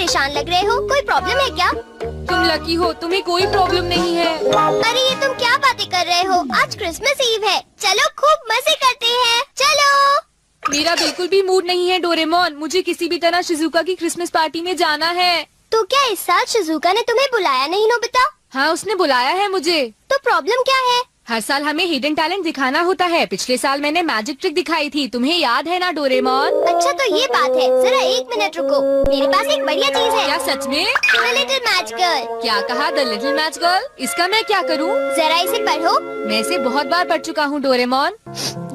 परेशान लग रहे हो, कोई प्रॉब्लम है क्या? तुम लकी हो, तुम्हें कोई प्रॉब्लम नहीं है। अरे ये तुम क्या बातें कर रहे हो? आज क्रिसमस ईव है, चलो खूब मजे करते हैं, चलो। मेरा बिल्कुल भी मूड नहीं है डोरेमोन, मुझे किसी भी तरह शिजुका की क्रिसमस पार्टी में जाना है। तो क्या इस साल शिजुका ने तुम्हें बुलाया नहीं नोबिता? हाँ, उसने बुलाया है मुझे। तो प्रॉब्लम क्या है? हर साल हमें हिडन टैलेंट दिखाना होता है। पिछले साल मैंने मैजिक ट्रिक दिखाई थी, तुम्हें याद है ना डोरेमोन? अच्छा तो ये बात है, जरा एक मिनट रुको, मेरे पास एक बढ़िया चीज है। क्या सच में? The little match girl. क्या कहा? The little match girl? इसका मैं क्या करूँ? जरा इसे पढ़ो। मैं इसे बहुत बार पढ़ चुका हूँ डोरेमोन।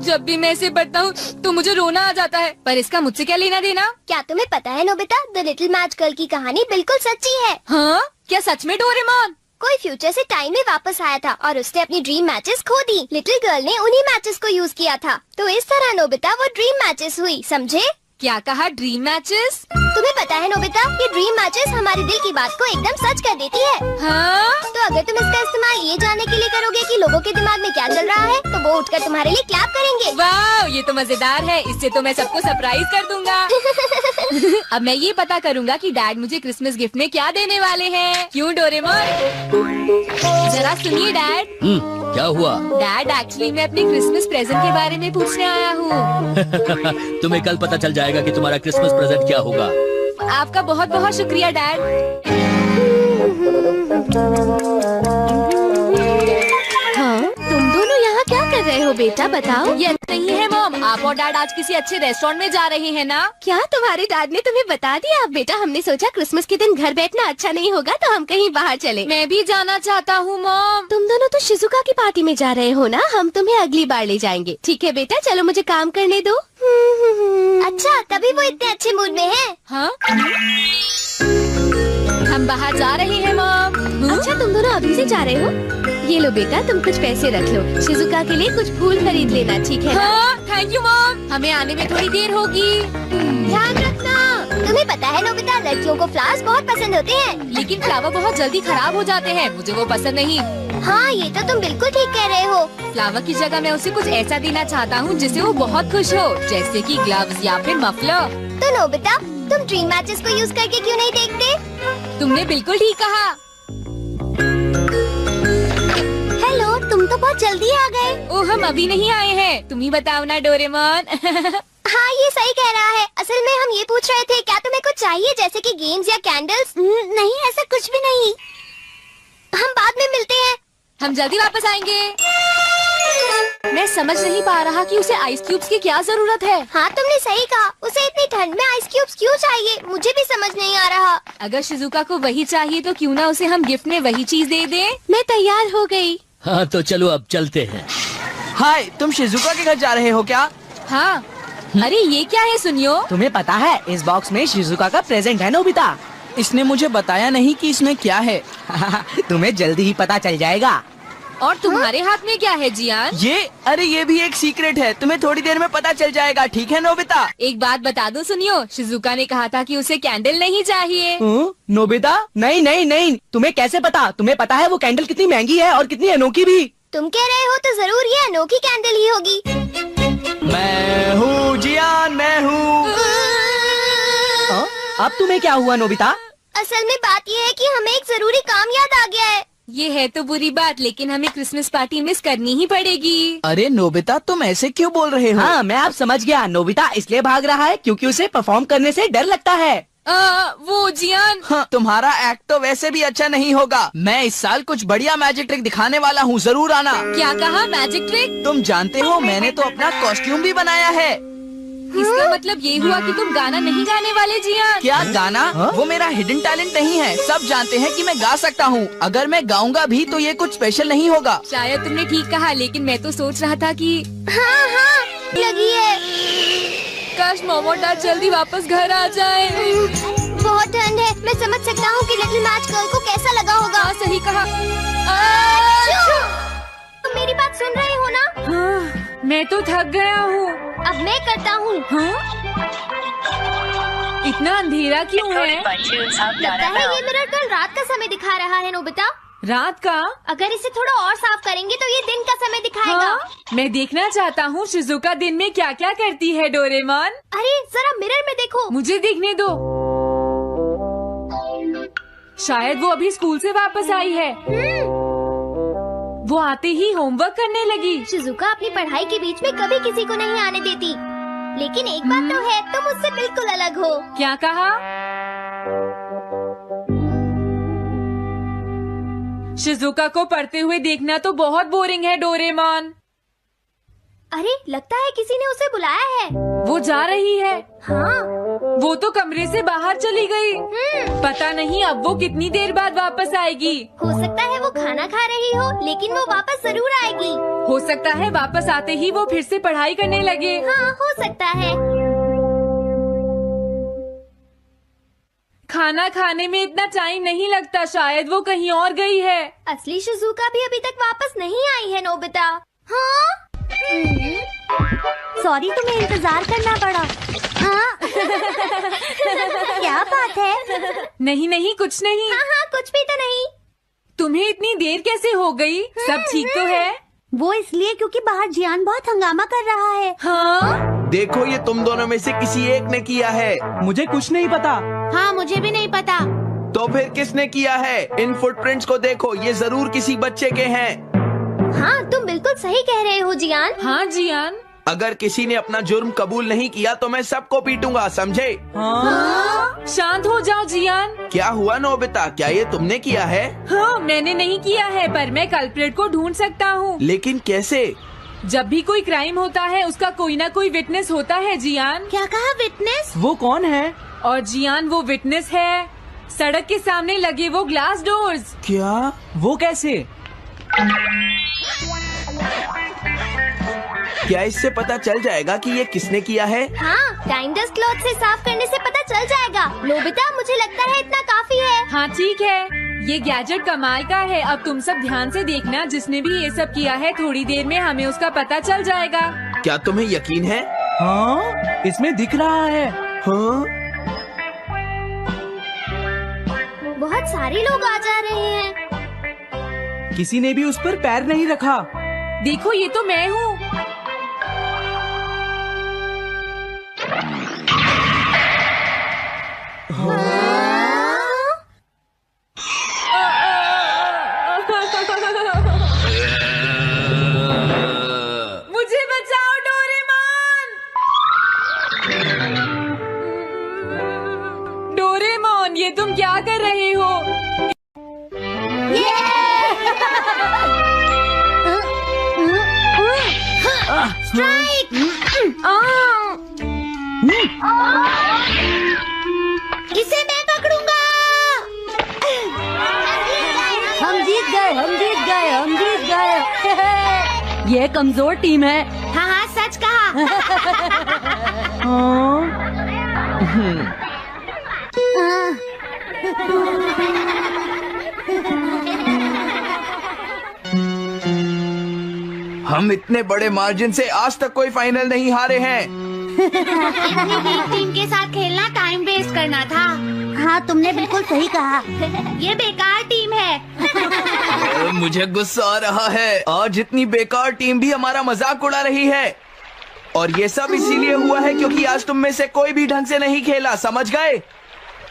जब भी मैं इसे पढ़ता हूँ तो मुझे रोना आ जाता है, पर इसका मुझसे क्या लेना देना? क्या तुम्हें पता है Nobita, the little match girl की कहानी बिल्कुल सच्ची है। हाँ, क्या सच में डोरेमोन? कोई फ्यूचर से टाइम में वापस आया था और उसने अपनी ड्रीम मैचेस खो दी। लिटिल गर्ल ने उन्हीं मैचेस को यूज किया था, तो इस तरह नोबिता वो ड्रीम मैचेस हुई, समझे? क्या कहा? Dream matches? तुम्हें पता है नोबिता, ये ड्रीम मैचेस हमारे दिल की बात को एकदम सच कर देती है। हाँ? तो अगर तुम इसका इस्तेमाल ये जानने के लिए करोगे कि लोगों के दिमाग में क्या चल रहा है, तो वो उठकर तुम्हारे लिए क्लैप करेंगे। वाह, ये तो मजेदार है, इससे तो मैं सबको सरप्राइज कर दूंगा। अब मैं ये पता करूंगा कि डैड मुझे क्रिसमस गिफ्ट में क्या देने वाले हैं। क्यों डोरेमोन? जरा सुनिए डैड। क्या हुआ? डैड, एक्चुअली मैं अपने क्रिसमस प्रेजेंट के बारे में पूछने आया हूँ। तुम्हें कल पता चल जाएगा कि तुम्हारा क्रिसमस प्रेजेंट क्या होगा। आपका बहुत बहुत शुक्रिया डैड। हाँ, तुम दोनों यहाँ क्या कर रहे हो बेटा, बताओ। ये नहीं है मॉम, आप और डैड आज किसी अच्छे रेस्टोरेंट में जा रहे हैं ना? क्या तुम्हारे डैड ने तुम्हें बता दिया? बेटा, हमने सोचा क्रिसमस के दिन घर बैठना अच्छा नहीं होगा, तो हम कहीं बाहर चले। मैं भी जाना चाहता हूँ मॉम। तुम दोनों तो शिजुका की पार्टी में जा रहे हो ना, हम तुम्हें अगली बार ले जाएंगे। ठीक है बेटा, चलो मुझे काम करने दो। अच्छा, तभी वो इतने अच्छे मूड में है। हाँ? हम बाहर जा रहे हैं मॉम। अच्छा, तुम दोनों अभी से जा रहे हो? ये लो बेटा, तुम कुछ पैसे रख लो, शिजुका के लिए कुछ फूल खरीद लेना, ठीक है ना? हाँ, थैंक यू मॉम, हमें आने में थोड़ी देर होगी। ध्यान रखना। तुम्हें पता है नोबिता, लड़कियों को फ्लावर्स बहुत पसंद होते हैं। लेकिन फ्लावर बहुत जल्दी खराब हो जाते हैं, मुझे वो पसंद नहीं। हाँ, ये तो तुम बिल्कुल ठीक कह रहे हो। फ्लावर की जगह मैं उसे कुछ ऐसा देना चाहता हूँ जिससे वो बहुत खुश हो, जैसे कि ग्लव्स या फिर मफलर। तो नोबिता, तुम ड्रीम मैचेस को यूज करके क्यों नहीं देखते? तुमने बिल्कुल ठीक कहा। हेलो, तुम तो बहुत जल्दी आ गए। ओह, हम अभी नहीं आए हैं, तुम ही बताओ ना डोरेमोन। हाँ, ये सही कह रहा है। असल में हम ये पूछ रहे थे, क्या तुम्हें कुछ चाहिए, जैसे कि गेम्स या कैंडल्स? नहीं, ऐसा कुछ भी नहीं। हम बाद में मिलते हैं। हम जल्दी वापस आएंगे। मैं समझ नहीं पा रहा कि उसे आइस क्यूब्स की क्या जरूरत है। हाँ, तुमने सही कहा, उसे इतनी ठंड में आइस क्यूब्स क्यों चाहिए, मुझे भी समझ नहीं आ रहा। अगर शिजुका को वही चाहिए तो क्यों ना उसे हम गिफ्ट में वही चीज दे दें। मैं तैयार हो गई। हाँ, तो चलो अब चलते हैं। हाय, तुम शिजुका के घर जा रहे हो क्या? हाँ। अरे ये क्या है सुनियो? तुम्हें पता है, इस बॉक्स में शिजुका का प्रेजेंट है नोबिता। इसने मुझे बताया नहीं कि इसमें क्या है। तुम्हें जल्दी ही पता चल जाएगा। और तुम्हारे हाथ में क्या है जियान? अरे ये भी एक सीक्रेट है, तुम्हें थोड़ी देर में पता चल जाएगा, ठीक है नोबिता? एक बात बता दो सुनियो, शिजुका ने कहा था कि उसे कैंडल नहीं चाहिए। नोबिता, नहीं नहीं नहीं, तुम्हें कैसे पता? तुम्हें पता है वो कैंडल कितनी महंगी है और कितनी अनोखी भी। तुम कह रहे हो तो जरूर ये अनोखी कैंडल ही होगी। मैं हूँ जियान, मैं हूँ। अब तुम्हें क्या हुआ नोबिता? असल में बात ये है कि हमें एक जरूरी काम याद आ गया है। ये है तो बुरी बात, लेकिन हमें क्रिसमस पार्टी मिस करनी ही पड़ेगी। अरे नोबिता, तुम ऐसे क्यों बोल रहे हो? हाँ, मैं अब समझ गया। नोबिता इसलिए भाग रहा है क्योंकि उसे परफॉर्म करने से डर लगता है। वो जियान। हाँ, तुम्हारा एक्ट तो वैसे भी अच्छा नहीं होगा। मैं इस साल कुछ बढ़िया मैजिक ट्रिक दिखाने वाला हूँ, जरूर आना। क्या कहा? Magic trick? तुम जानते हो, मैंने तो अपना कॉस्ट्यूम भी बनाया है। इसका मतलब ये हुआ कि तुम गाना नहीं गाने वाले जियान? क्या गाना? वो मेरा हिडन टैलेंट नहीं है, सब जानते हैं कि मैं गा सकता हूँ। अगर मैं गाऊंगा भी तो ये कुछ स्पेशल नहीं होगा। शायद तुमने ठीक कहा, लेकिन मैं तो सोच रहा था कि हाँ हाँ, लगी है। काश मॉम और डैड जल्दी वापस घर आ जाए। बहुत ठंड है, मैं समझ सकता हूँ कि लिटिल मैच गर्ल को कैसा लगा होगा। हाँ, सही कहा। तुम मेरी बात सुन रहे हो ना? हाँ, मैं तो थक गया हूँ। अब मैं करता हूँ। हाँ? इतना अंधेरा क्यों है? लगता है ये मिरर कल रात का समय दिखा रहा है नोबिता। रात का? अगर इसे थोड़ा और साफ करेंगे तो ये दिन का समय दिखाएगा। हाँ? मैं देखना चाहता हूँ शिजुका दिन में क्या क्या करती है डोरेमोन। अरे जरा मिरर में देखो। मुझे देखने दो। शायद वो अभी स्कूल से वापस आई है। वो आते ही होमवर्क करने लगी। शिजुका अपनी पढ़ाई के बीच में कभी किसी को नहीं आने देती, लेकिन एक बात तो है, तुम मुझसे बिल्कुल अलग हो। क्या कहा? शिजुका को पढ़ते हुए देखना तो बहुत बोरिंग है डोरेमोन। अरे लगता है किसी ने उसे बुलाया है। वो जा रही है। हाँ। वो तो कमरे से बाहर चली गई। पता नहीं अब वो कितनी देर बाद वापस आएगी। हो सकता है वो खाना खा रही हो, लेकिन वो वापस जरूर आएगी। हो सकता है वापस आते ही वो फिर से पढ़ाई करने लगे। हाँ, हो सकता है। खाना खाने में इतना टाइम नहीं लगता, शायद वो कहीं और गई है। असली शिजुका भी अभी तक वापस नहीं आई है नोबिता। हाँ? सॉरी, तुम्हें इंतजार करना पड़ा। हाँ? क्या बात है? नहीं नहीं, कुछ नहीं। हाँ हाँ, कुछ भी तो नहीं। तुम्हें इतनी देर कैसे हो गई? सब ठीक तो है? वो इसलिए क्योंकि बाहर जियान बहुत हंगामा कर रहा है। हाँ? देखो, ये तुम दोनों में से किसी एक ने किया है। मुझे कुछ नहीं पता। हाँ, मुझे भी नहीं पता। तो फिर किसने किया है? इन फुटप्रिंट्स को देखो, ये जरूर किसी बच्चे के हैं। हाँ, तुम बिल्कुल सही कह रहे हो जियान। हाँ जियान। अगर किसी ने अपना जुर्म कबूल नहीं किया तो मैं सबको पीटूंगा, समझे? हाँ? शांत हो जाओ जियान। क्या हुआ नोबिता, क्या ये तुमने किया है? हाँ, मैंने नहीं किया है, पर मैं कल्प्रेट को ढूंढ सकता हूँ। लेकिन कैसे? जब भी कोई क्राइम होता है उसका कोई ना कोई विटनेस होता है जियान। क्या कहा, विटनेस? वो कौन है? और जियान वो विटनेस है। सड़क के सामने लगे वो ग्लास डोर्स। क्या? वो कैसे? क्या इससे पता चल जाएगा कि ये किसने किया है? हाँ, टाइम डस्ट क्लॉथ से साफ करने से पता चल जाएगा। नोबिता, मुझे लगता है इतना काफी है। हाँ ठीक है, ये गैजेट कमाल का है। अब तुम सब ध्यान से देखना, जिसने भी ये सब किया है थोड़ी देर में हमें उसका पता चल जाएगा। क्या तुम्हें यकीन है? हाँ, इसमें दिख रहा है। हाँ? बहुत सारे लोग आ जा रहे हैं। किसी ने भी उस पर पैर नहीं रखा। देखो, ये तो मैं हूँ। मुझे बचाओ डोरेमोन। डोरेमोन, ये तुम क्या कर रहे हो? स्ट्राइक! इसे मैं पकड़ूंगा। हम जीत गए, हम जीत गए, हम जीत गए। ये कमजोर टीम है। हाँ हाँ, सच कहा। हम इतने बड़े मार्जिन से आज तक कोई फाइनल नहीं हारे हैं। इतनी वीक टीम के साथ खेलना टाइम वेस्ट करना था। हाँ, तुमने बिल्कुल सही कहा। ये बेकार टीम है। मुझे गुस्सा आ रहा है। आज इतनी बेकार टीम भी हमारा मजाक उड़ा रही है, और ये सब इसीलिए हुआ है क्योंकि आज तुम में से कोई भी ढंग से नहीं खेला, समझ गए?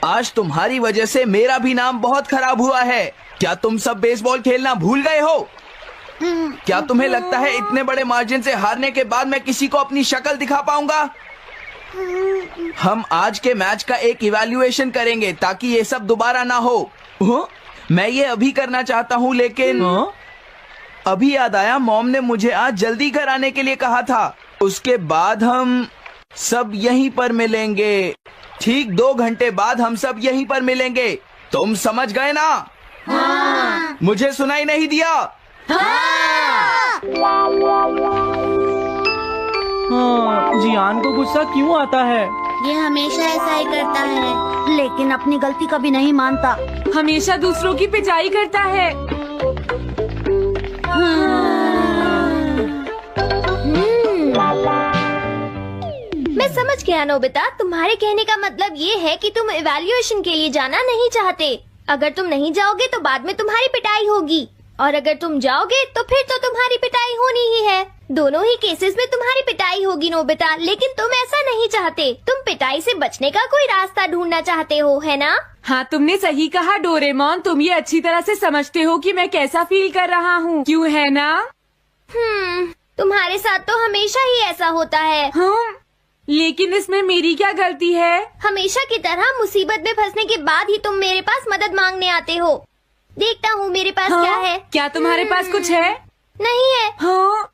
आज तुम्हारी वजह से मेरा भी नाम बहुत खराब हुआ है। क्या तुम सब बेसबॉल खेलना भूल गए हो? क्या तुम्हें लगता है इतने बड़े मार्जिन से हारने के बाद मैं किसी को अपनी शक्ल दिखा पाऊंगा? हम आज के मैच का एक इवैल्यूएशन करेंगे ताकि ये सब दोबारा ना हो। मैं ये अभी करना चाहता हूँ, लेकिन अभी याद आया मॉम ने मुझे आज जल्दी घर आने के लिए कहा था। उसके बाद हम सब यहीं पर मिलेंगे। ठीक 2 घंटे बाद हम सब यहीं पर मिलेंगे। तुम समझ गए ना? हाँ। मुझे सुनाई नहीं दिया? हाँ, जियान को गुस्सा क्यों आता है? ये हमेशा ऐसा ही करता है, लेकिन अपनी गलती कभी नहीं मानता। हमेशा दूसरों की पिटाई करता है। मैं समझ गया नोबिता, तुम्हारे कहने का मतलब ये है कि तुम इवैल्यूएशन के लिए जाना नहीं चाहते। अगर तुम नहीं जाओगे तो बाद में तुम्हारी पिटाई होगी, और अगर तुम जाओगे तो फिर तो तुम्हारी पिटाई होनी ही है। दोनों ही केसेस में तुम्हारी पिटाई होगी नोबिता, लेकिन तुम ऐसा नहीं चाहते। तुम पिटाई से बचने का कोई रास्ता ढूंढना चाहते हो, है ना? हाँ, तुमने सही कहा डोरेमोन। तुम ये अच्छी तरह से समझते हो कि मैं कैसा फील कर रहा हूँ, क्यों है ना? तुम्हारे साथ तो हमेशा ही ऐसा होता है। लेकिन इसमें मेरी क्या गलती है? हमेशा की तरह मुसीबत में फंसने के बाद ही तुम मेरे पास मदद मांगने आते हो। देखता हूँ मेरे पास क्या है। क्या तुम्हारे पास कुछ है? नहीं है। हाँ,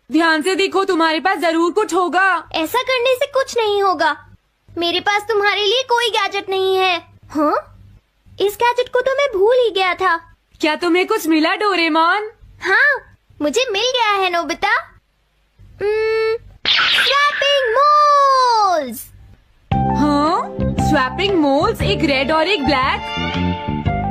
ध्यान से देखो, तुम्हारे पास जरूर कुछ होगा। ऐसा करने से कुछ नहीं होगा। मेरे पास तुम्हारे लिए कोई गैजेट नहीं है। हाँ, इस गैजेट को तो मैं भूल ही गया था। क्या तुम्हें कुछ मिला डोरेमोन? हाँ, मुझे मिल गया है नोबिता। Swapping moles. हाँ, स्वैपिंग मोल्स, एक रेड और एक ब्लैक।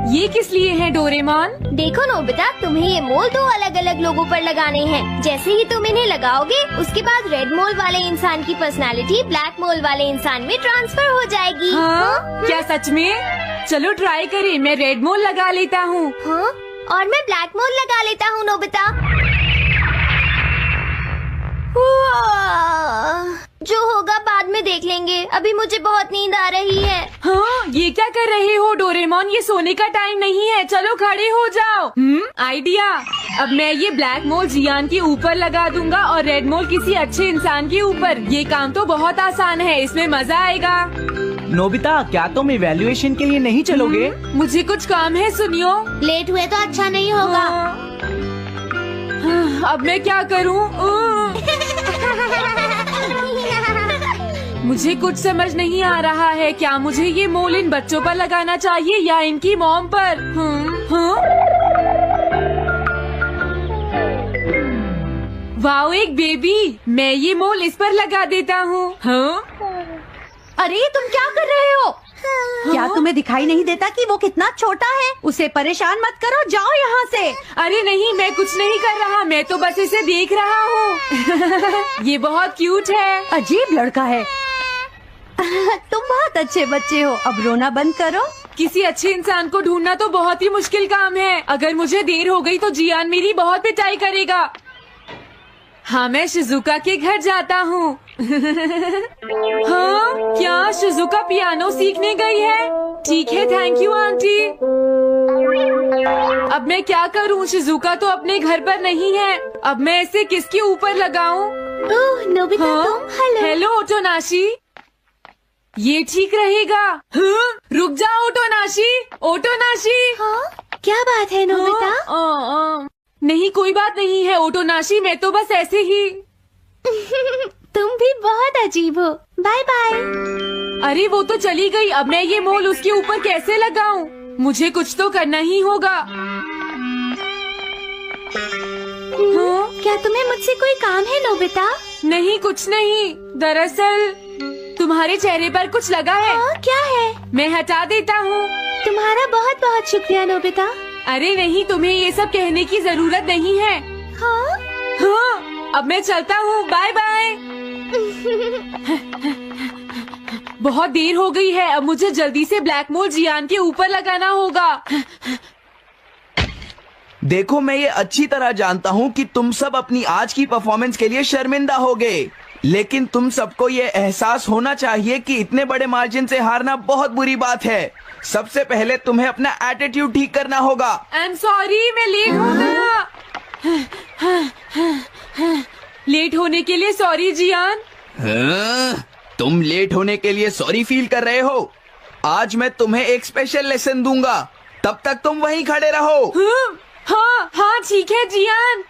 ये किस लिए है डोरेमोन? देखो नोबिता, तुम्हें ये मोल दो अलग अलग लोगों पर लगाने हैं। जैसे ही तुम इन्हें लगाओगे, उसके बाद रेड मोल वाले इंसान की पर्सनालिटी ब्लैक मोल वाले इंसान में ट्रांसफर हो जाएगी। हाँ? क्या सच में? चलो ट्राई करें। मैं रेड मोल लगा लेता हूँ। हाँ? और मैं ब्लैक मोल लगा लेता हूँ नोबिता। जो होगा बाद में देख लेंगे। अभी मुझे बहुत नींद आ रही है। हाँ, ये क्या कर रहे हो डोरेमोन? ये सोने का टाइम नहीं है। चलो खड़े हो जाओ। आइडिया। अब मैं ये ब्लैक मोल जियान के ऊपर लगा दूंगा और रेड मोल किसी अच्छे इंसान के ऊपर। ये काम तो बहुत आसान है, इसमें मजा आएगा। नोबिता, क्या तुम इवैल्यूएशन के लिए नहीं चलोगे? मुझे कुछ काम है, सुनियो। लेट हुए तो अच्छा नहीं होगा। अब मैं क्या करूँ? मुझे कुछ समझ नहीं आ रहा है। क्या मुझे ये मोल इन बच्चों पर लगाना चाहिए या इनकी मॉम पर? वाओ, एक बेबी। मैं ये मोल इस पर लगा देता हूँ। अरे तुम क्या कर रहे हो? क्या तुम्हें दिखाई नहीं देता कि वो कितना छोटा है? उसे परेशान मत करो, जाओ यहाँ से। अरे नहीं, मैं कुछ नहीं कर रहा। मैं तो बस इसे देख रहा हूँ। ये बहुत क्यूट है। अजीब लड़का है। तुम बहुत अच्छे बच्चे हो, अब रोना बंद करो। किसी अच्छे इंसान को ढूंढना तो बहुत ही मुश्किल काम है। अगर मुझे देर हो गई तो जियान मेरी बहुत पिटाई करेगा। हाँ, मैं शिजुका के घर जाता हूँ। हाँ, क्या शिजुका पियानो सीखने गई है? ठीक है, थैंक यू आंटी। अब मैं क्या करूँ? शिजुका तो अपने घर पर नहीं है। अब मैं इसे किसके ऊपर लगाऊं? ओह नोबिता, तुम। हेलो ओटोनाशी। ये ठीक रहेगा। हाँ? रुक जाओ ओटोनाशी। ओटोनाशी। हाँ? क्या बात है नोबिता? नहीं, कोई बात नहीं है ओटोनाशी, मैं तो बस ऐसे ही। तुम भी बहुत अजीब हो। Bye bye. अरे वो तो चली गई। अब मैं ये मोल उसके ऊपर कैसे लगाऊं? मुझे कुछ तो करना ही होगा। क्या तुम्हें मुझसे कोई काम है नोबिता? नहीं, कुछ नहीं। दरअसल तुम्हारे चेहरे पर कुछ लगा है। क्या है? मैं हटा देता हूँ। तुम्हारा बहुत बहुत शुक्रिया नोबिता। अरे नहीं, तुम्हें ये सब कहने की जरूरत नहीं है। हाँ, अब मैं चलता हूँ। Bye bye. बहुत देर हो गई है। अब मुझे जल्दी से ब्लैक मोल जियान के ऊपर लगाना होगा। देखो, मैं ये अच्छी तरह जानता हूँ कि तुम सब अपनी आज की परफॉर्मेंस के लिए शर्मिंदा होगे, लेकिन तुम सबको ये एहसास होना चाहिए कि इतने बड़े मार्जिन से हारना बहुत बुरी बात है। सबसे पहले तुम्हें अपना एटीट्यूड ठीक करना होगा। आई एम सॉरी, मैं लेट हो गया। लेट होने के लिए सॉरी जियान। तुम लेट होने के लिए सॉरी फील कर रहे हो? आज मैं तुम्हें एक स्पेशल लेसन दूंगा, तब तक तुम वहीं खड़े रहो। हाँ, ठीक है जियान।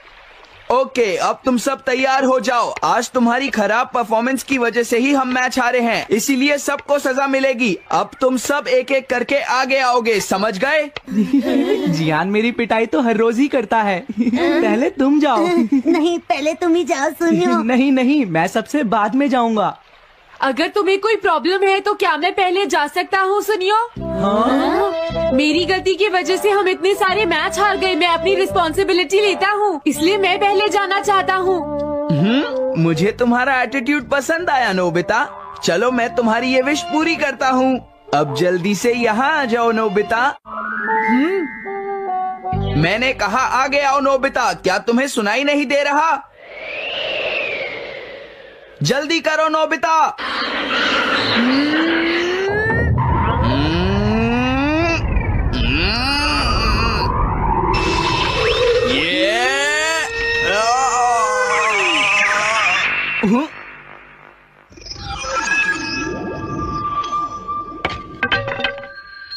ओके, अब तुम सब तैयार हो जाओ। आज तुम्हारी खराब परफॉर्मेंस की वजह से ही हम मैच हारे हैं, इसीलिए सबको सजा मिलेगी। अब तुम सब एक एक करके आगे आओगे, समझ गए? जियान मेरी पिटाई तो हर रोज ही करता है। पहले तुम जाओ। नहीं, पहले तुम ही जाओ सुनियो। नहीं, मैं सबसे बाद में जाऊंगा। अगर तुम्हें कोई प्रॉब्लम है तो क्या मैं पहले जा सकता हूँ? सुनियो। मेरी गलती की वजह से हम इतने सारे मैच हार गए। मैं अपनी रिस्पॉन्सिबिलिटी लेता हूँ, इसलिए मैं पहले जाना चाहता हूँ। मुझे तुम्हारा एटीट्यूड पसंद आया नोबिता। चलो, मैं तुम्हारी ये विश पूरी करता हूँ। अब जल्दी से यहाँ आ जाओ नोबिता। मैंने कहा आगे आओ नोबिता। क्या तुम्हें सुनाई नहीं दे रहा? जल्दी करो नोबिता।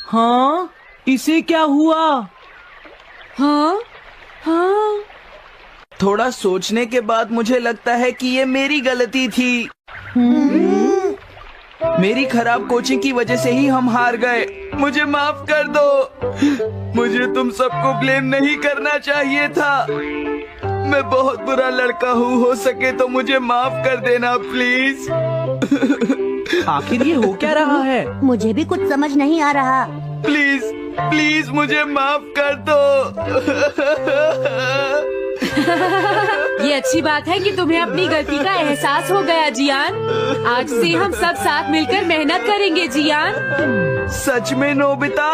हाँ, इसे क्या हुआ? हाँ हाँ। थोड़ा सोचने के बाद मुझे लगता है कि ये मेरी गलती थी। मेरी खराब कोचिंग की वजह से ही हम हार गए। मुझे माफ कर दो। मुझे तुम सबको ब्लेम नहीं करना चाहिए था। मैं बहुत बुरा लड़का हूँ। हो सके तो मुझे माफ कर देना प्लीज। आखिर ये हो क्या रहा है? मुझे भी कुछ समझ नहीं आ रहा। प्लीज प्लीज मुझे माफ कर दो। ये अच्छी बात है कि तुम्हें अपनी गलती का एहसास हो गया जियान। आज से हम सब साथ मिलकर मेहनत करेंगे जियान। सच में नोबिता?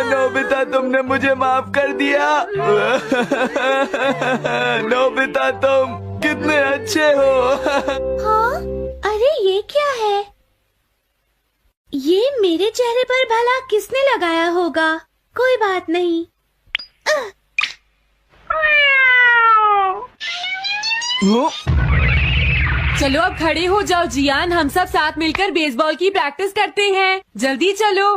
नोबिता तुमने मुझे माफ कर दिया। नोबिता तुम कितने अच्छे हो। हाँ? अरे ये क्या है? ये मेरे चेहरे पर भला किसने लगाया होगा? कोई बात नहीं। चलो अब खड़े हो जाओ जियान। हम सब साथ मिलकर बेसबॉल की प्रैक्टिस करते हैं। जल्दी चलो।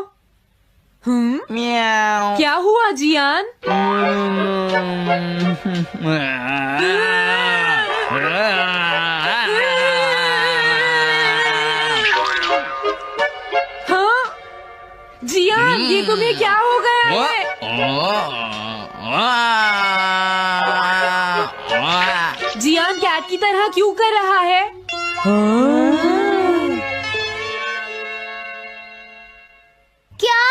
म्याऊ। क्या हुआ जियान? हाँ जियान, ये तुम्हें क्या हो गया है? जियान कैट की तरह क्यों कर रहा है? क्या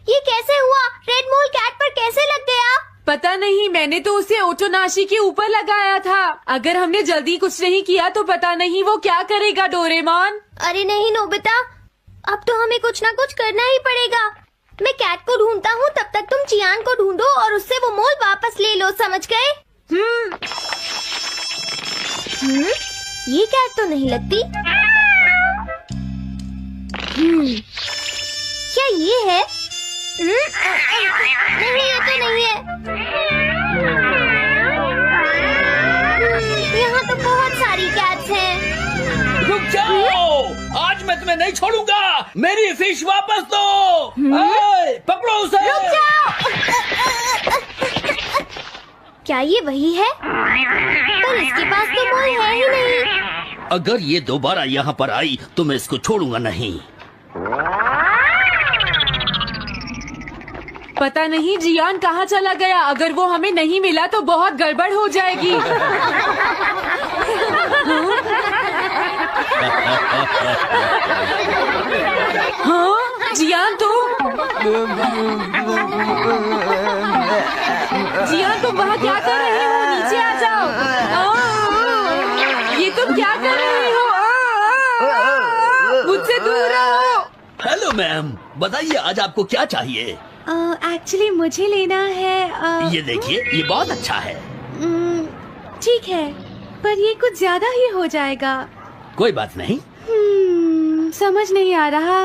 ये कैसे हुआ? रेड मोल कैट पर कैसे लग गया? पता नहीं, मैंने तो उसे ओटोनाशी के ऊपर लगाया था। अगर हमने जल्दी कुछ नहीं किया तो पता नहीं वो क्या करेगा डोरेमोन। अरे नहीं नोबिता, अब तो हमें कुछ ना कुछ करना ही पड़ेगा। मैं कैट को ढूंढता हूँ, तब तक तुम चियान को ढूंढो और उससे वो मोल वापस ले लो, समझ गए? ये कैट तो नहीं लगती। क्या ये है? नहीं, ये तो नहीं है। यहाँ तो बहुत सारी कैट्स हैं। रुक जाओ, आज मैं तुम्हें नहीं छोड़ूंगा। मेरी फिश वापस दो। पकड़ो उसे। रुक जाओ। क्या ये वही है? पर इसके पास तो मोल है ही नहीं। अगर ये दोबारा यहाँ पर आई तो मैं इसको छोड़ूंगा नहीं। पता नहीं जियान कहाँ चला गया। अगर वो हमें नहीं मिला तो बहुत गड़बड़ हो जाएगी। हाँ जियान तुम वहाँ क्या कर रहे हो? नीचे आ जाओ। ये तुम क्या कर रहे हो? मुझसे दूर रहो। हेलो मैम, बताइए आज आपको क्या चाहिए? एक्चुअली मुझे लेना है। ये देखिए, ये बहुत अच्छा है। ठीक है, पर ये कुछ ज्यादा ही हो जाएगा। कोई बात नहीं। समझ नहीं आ रहा।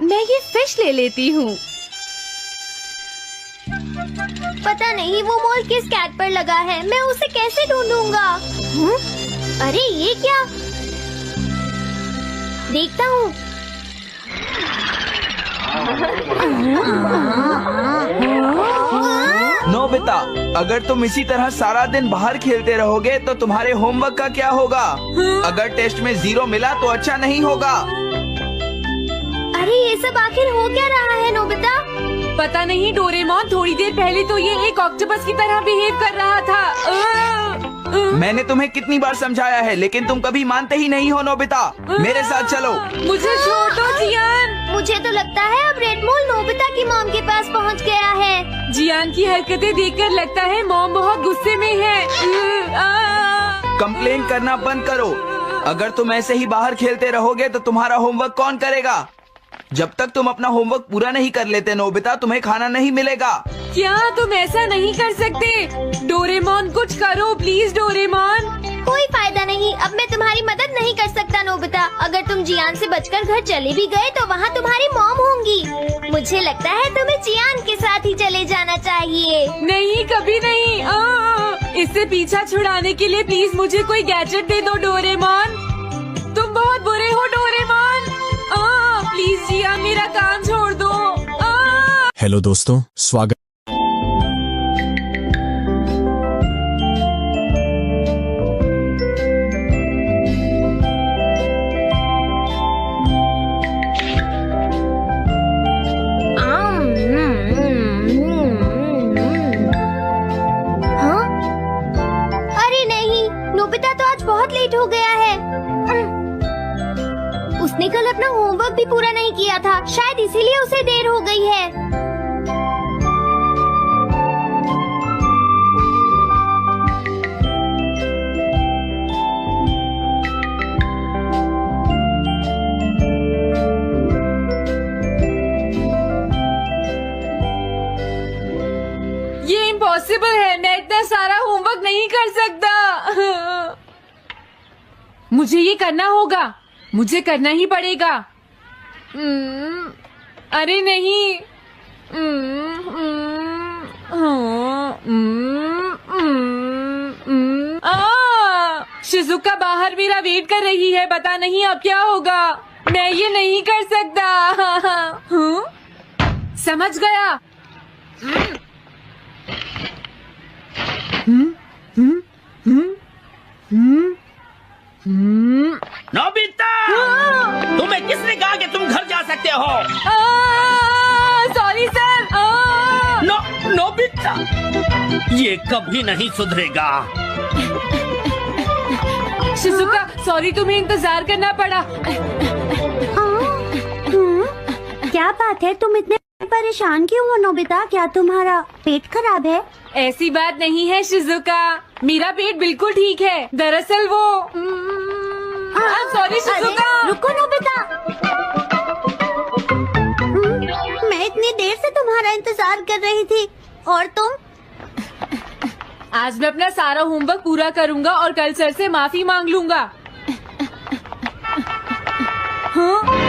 मैं ये फिश ले लेती हूँ। पता नहीं वो मोल किस कैट पर लगा है। मैं उसे कैसे ढूंढूंगा? अरे ये क्या? देखता हूँ। नोबिता, अगर तुम इसी तरह सारा दिन बाहर खेलते रहोगे तो तुम्हारे होमवर्क का क्या होगा? अगर टेस्ट में 0 मिला तो अच्छा नहीं होगा। अरे ये सब आखिर हो क्या रहा है नोबिता? पता नहीं डोरेमोन, थोड़ी देर पहले तो ये एक ऑक्टोपस की तरह बिहेव कर रहा था। मैंने तुम्हें कितनी बार समझाया है, लेकिन तुम कभी मानते ही नहीं हो नोबिता। मेरे साथ चलो। मुझे छोड़ दो जियान। मुझे तो लगता है अब रेड मोल नोबिता की मॉम के पास पहुंच गया है। जियान की हरकतें देखकर लगता है मॉम बहुत गुस्से में है। कंप्लेन करना बंद करो। अगर तुम ऐसे ही बाहर खेलते रहोगे तो तुम्हारा होमवर्क कौन करेगा? जब तक तुम अपना होमवर्क पूरा नहीं कर लेते नोबिता, तुम्हें खाना नहीं मिलेगा। क्या तुम ऐसा नहीं कर सकते? डोरेमोन कुछ करो प्लीज डोरेमोन। कोई फायदा नहीं, अब मैं तुम्हारी मदद नहीं कर सकता नोबिता। अगर तुम जियान से बचकर घर चले भी गए तो वहाँ तुम्हारी मॉम होंगी। मुझे लगता है तुम्हें जियान के साथ ही चले जाना चाहिए। नहीं, कभी नहीं। इससे पीछा छुड़ाने के लिए प्लीज मुझे कोई गैजेट दे दो डोरेमोन। तुम बहुत बुरे हो डोरेमोन। प्लीज जियान मेरा काम छोड़ दो। हेलो दोस्तों, स्वागत। हाँ? अरे नहीं, नोबिता तो आज बहुत लेट हो गया है। उसने कल अपना होमवर्क भी पूरा नहीं किया था, शायद इसीलिए उसे देर हो गई है। ये इम्पॉसिबल है, मैं इतना सारा होमवर्क नहीं कर सकता। मुझे ये करना होगा, मुझे करना ही पड़ेगा। अरे नहीं। शिजुका बाहर मेरा वेट कर रही है, पता नहीं अब क्या होगा। मैं ये नहीं कर सकता। समझ गया। नोबिता, तुम्हें किसने कहा कि तुम घर जा सकते हो? Sorry sir. नोबिता, ये कभी नहीं सुधरेगा। शिजुका सॉरी, तुम्हें इंतजार करना पड़ा। क्या बात है, तुम इतने परेशान क्यों हो नोबिता? क्या तुम्हारा पेट खराब है? ऐसी बात नहीं है शिजुका, मेरा पेट बिल्कुल ठीक है। दरअसल वो सॉरी शिजुका। रुको नोबिता, मैं इतनी देर से तुम्हारा इंतजार कर रही थी और तुम? आज मैं अपना सारा होमवर्क पूरा करूंगा और कल सर से माफी मांग लूंगा। हाँ?